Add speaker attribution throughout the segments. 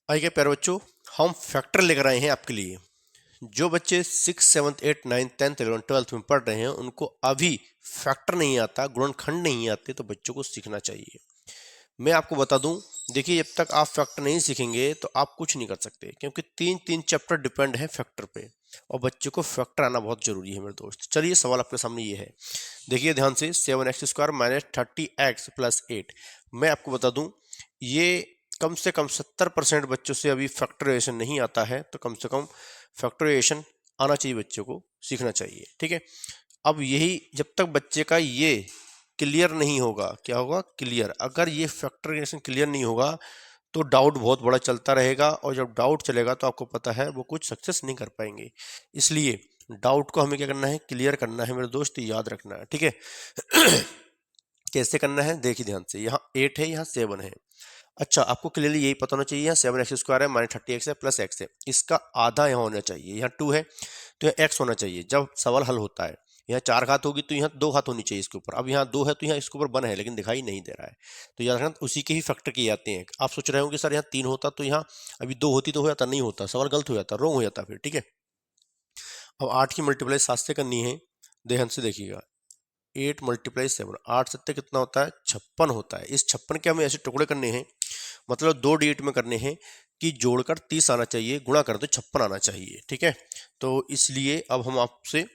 Speaker 1: आइए के प्यारे बच्चों, हम फैक्टर लेकर आए हैं आपके लिए। जो बच्चे 6, 7, 8, 9, 10, 11, 12 में पढ़ रहे हैं उनको अभी फैक्टर नहीं आता, गुणनखंड नहीं आते, तो बच्चों को सीखना चाहिए। मैं आपको बता दूं, देखिए जब तक आप फैक्टर नहीं सीखेंगे तो आप कुछ नहीं कर सकते, क्योंकि तीन तीन चैप्टर डिपेंड है फैक्टर पे, और बच्चों को फैक्टर आना बहुत जरूरी है मेरे दोस्त। चलिए सवाल आपके सामने ये है, देखिए ध्यान से। 7x² minus 30x plus 8। मैं आपको बता दूं, ये कम से कम 70% बच्चों से अभी फैक्टराइजेशन नहीं आता है, तो कम से कम फैक्टराइजेशन आना चाहिए, बच्चों को सीखना चाहिए। ठीक है, अब यही जब तक बच्चे का ये क्लियर नहीं होगा, क्या होगा क्लियर, अगर ये फैक्टराइजेशन क्लियर नहीं होगा तो डाउट बहुत बड़ा चलता रहेगा, और जब डाउट चलेगा तो आपको पता है वो कुछ सक्सेस नहीं कर पाएंगे। इसलिए डाउट को हमें क्या करना है, क्लियर करना है मेरे दोस्त, याद रखना है। ठीक है कैसे करना है, देखिए ध्यान से। यहाँ 8 है, यहाँ 7 है। अच्छा, आपको क्लियरली यही पता होना चाहिए, यहाँ 7x² है माइनस 30x है प्लस x है, इसका आधा यहाँ होना चाहिए। यहाँ 2 है तो यहाँ x होना चाहिए जब सवाल हल होता है। यहाँ 4 घात होगी तो यहाँ 2 घात होनी चाहिए इसके ऊपर। अब यहाँ 2 है तो यहाँ इसके ऊपर 1 है, लेकिन दिखाई नहीं दे रहा है, तो याद रखना उसी के ही फैक्टर किए जाते हैं। आप सोच रहे होंगे सर यहाँ 3 होता तो यहाँ अभी 2 होती तो हो जाता, नहीं होता, सवाल गलत हो जाता, रॉन्ग हो जाता फिर। ठीक है, अब 8 की मल्टीप्लाई 7 से करनी है, ध्यान से देखिएगा। 8 मल्टीप्लाई 7, 8 सत्ते कितना होता है, 56 होता है। इस 56 के हमें ऐसे टुकड़े करने हैं, मतलब 2 डिजिट में करने हैं कि जोड़कर 30 आना चाहिए, गुणा कर तो 56 आना चाहिए। ठीक है, तो इसलिए अब हम आपसे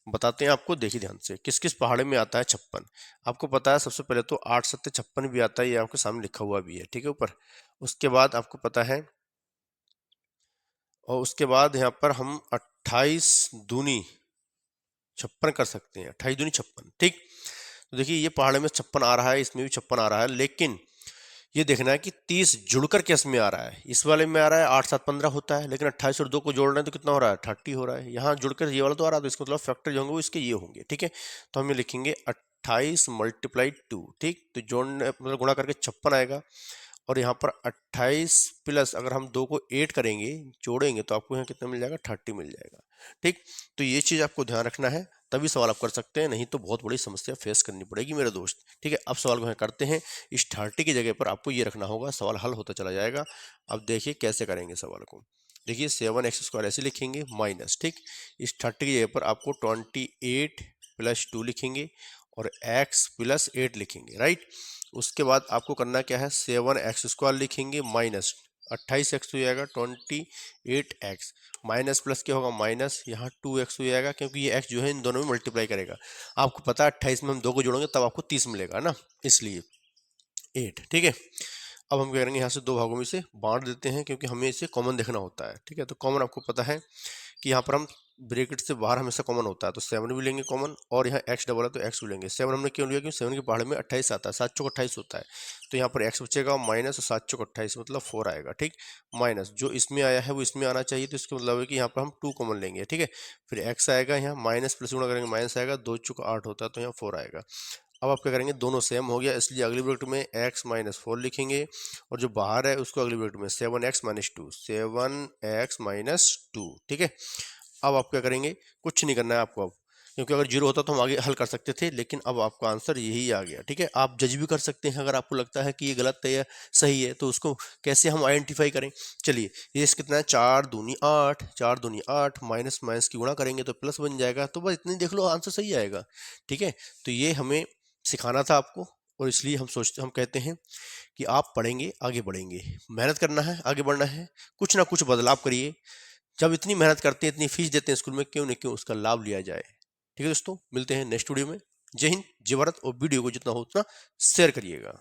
Speaker 1: बताते हैं आपको, देखिए ध्यान से, किस किस पहाड़े में आता है 56। आपको पता है सबसे पहले तो 8 सत्ते 56 भी आता है, ये आपके सामने लिखा हुआ भी है। ठीक है ऊपर, उसके बाद आपको पता है, और उसके बाद यहाँ पर हम 28 दूनी 56 कर सकते हैं, 28 दूनी 56। ठीक, तो देखिए ये पहाड़े में 56 आ रहा है, इसमें भी 56 आ रहा है, लेकिन ये देखना है कि 30 जुड़कर किस में आ रहा है। इस वाले में आ रहा है 8 7 15 होता है, लेकिन 28 और 2 को जोड़ रहे हैं तो कितना हो रहा है, 30 हो रहा है। यहाँ जुड़कर ये वाला तो आ रहा है, तो इसका मतलब फैक्टर जो होंगे वो इसके ये होंगे। ठीक है, तो हम ये लिखेंगे 28 मल्टीप्लाई 2। ठीक, तो जोड़ने मतलब गुणा करके 56 आएगा, और यहाँ पर 28 प्लस अगर हम 2 को 8 करेंगे, जोड़ेंगे, तो आपको यहाँ कितना मिल जाएगा, 30 मिल जाएगा। ठीक, तो ये चीज़ आपको ध्यान रखना है, तभी सवाल आप कर सकते हैं, नहीं तो बहुत बड़ी समस्या फेस करनी पड़ेगी मेरे दोस्त। ठीक है, अब सवाल को यहाँ करते हैं। इस 30 की जगह पर आपको ये रखना होगा, सवाल हल होता चला जाएगा। अब देखिए कैसे करेंगे सवाल को। देखिए 7x² ऐसे लिखेंगे माइनस, ठीक, इस 30 की जगह पर आपको 28 प्लस 2 लिखेंगे और x प्लस 8 लिखेंगे, राइट। उसके बाद आपको करना क्या है, 7x² लिखेंगे माइनस 28x हो जाएगा, 28x माइनस प्लस क्या होगा, माइनस यहाँ 2x हो जाएगा, क्योंकि ये x जो है इन दोनों में मल्टीप्लाई करेगा। आपको पता है 28 में हम 2 को जोड़ेंगे तब आपको 30 मिलेगा ना, इसलिए 8। ठीक है, अब हम क्या करेंगे, यहाँ से 2 भागों में से बांट देते हैं, क्योंकि हमें इसे कॉमन देखना होता है। ठीक है, तो कॉमन आपको पता है कि यहाँ पर हम ब्रैकेट से बाहर हमेशा कॉमन होता है, तो 7 भी लेंगे कॉमन, और यहाँ x डबल है तो x भी लेंगे। 7 हमने क्यों लिया, क्योंकि 7 के पहाड़े में 28 आता है, 7 चौक 28 होता है, तो यहाँ पर x बचेगा माइनस, और 7 चौक 28 मतलब 4 आएगा। ठीक, माइनस जो इसमें आया है वो इसमें आना चाहिए, तो इसका मतलब है कि यहाँ पर हम 2 कॉमन लेंगे। ठीक है, फिर x आएगा, यहाँ माइनस प्लस गुणा करेंगे माइनस आएगा, 2 चौक 8 होता है तो यहाँ 4 आएगा। अब आप क्या करेंगे, दोनों सेम हो गया, इसलिए अगली ब्रैकेट में x माइनस 4 लिखेंगे, और जो बाहर है उसको अगली ब्रैकेट में 7x माइनस 2, 7x माइनस 2। ठीक है, अब आप क्या करेंगे, कुछ नहीं करना है आपको अब, क्योंकि अगर जीरो होता तो हम आगे हल कर सकते थे, लेकिन अब आपका आंसर यही आ गया। ठीक है, आप जज भी कर सकते हैं, अगर आपको लगता है कि ये गलत है या सही है, तो उसको कैसे हम आइडेंटिफाई करें। चलिए, ये कितना है, 4 दूनी 8, 4 दूनी 8, माइनस माइनस की गुणा करेंगे तो प्लस बन जाएगा, तो बस इतनी देख लो आंसर सही आएगा। ठीक है, तो ये हमें सिखाना था आपको, और इसलिए हम कहते हैं कि आप पढ़ेंगे आगे बढ़ेंगे, मेहनत करना है, आगे बढ़ना है, कुछ ना कुछ बदलाव करिए। जब इतनी मेहनत करते हैं, इतनी फीस देते हैं स्कूल में, क्यों नहीं क्यों उसका लाभ लिया जाए। ठीक है दोस्तों, मिलते हैं नेक्स्ट वीडियो में। जय हिंद, जय भारत, और वीडियो को जितना हो उतना शेयर करिएगा।